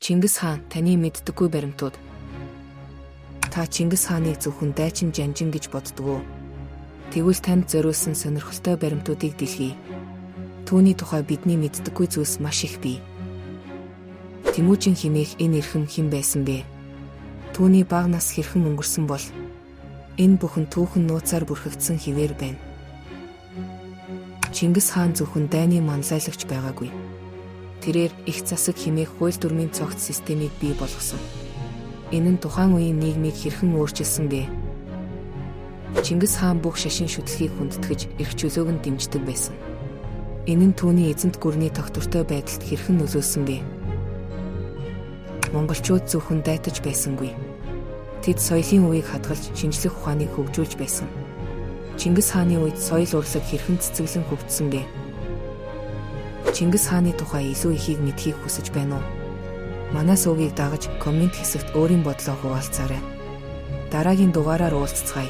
Чингис хаан таны мэддэггүй баримтууд. Та Чингис хааныг зөвхөн дайчин жанжин гэж боддог уу? Тэгвэл танд зориулсан сонирхолтой баримтуудыг дэлгий. Түүний тухай бидний мэддэггүй зүйлс маш их бий. Тэмүжин хэмээх энэ эрхэм хэн байсан бэ? Түүний бага нас хэрхэн өнгөрсөн бол энэ бүхэн түүхэн нууцаар бүрхэгдсэн хിവэр байна. Чингис хаан зөвхөн дайны манлайлагч байгаагүй. Тэрээр их засаг хэмээх хууль дүрмийн цогц системийг бий болгосон. Энэ нь тухайн үеийн нийгмийг хэрхэн өөрчилсөн бэ? Чингис хаан бүх шашин шүтлгийг хүндэтгэж эрх чөлөөг нь дэмждэг байсан. Энэ нь түүний эзэнт гүрний тогтвортой байдалд хэрхэн нөлөөлсөн бэ? Монголчууд зөвхөн дайтаж байсангүй. Тэд соёлын үеийг хадгалж шинжлэх ухааныг хөгжүүлж байсан. Чингис хааны үед соёл урлаг хэрхэн цэцэглэн хөгжсөн бэ? Чингис хааны тухай илүү ихийг мэдхийг хүсэж байна уу? Манай сувгийг дагаж коммент хэсэгт өөрийн бодлоо хуваалцаарай. Дараагийн дугаараар уулзцгаая.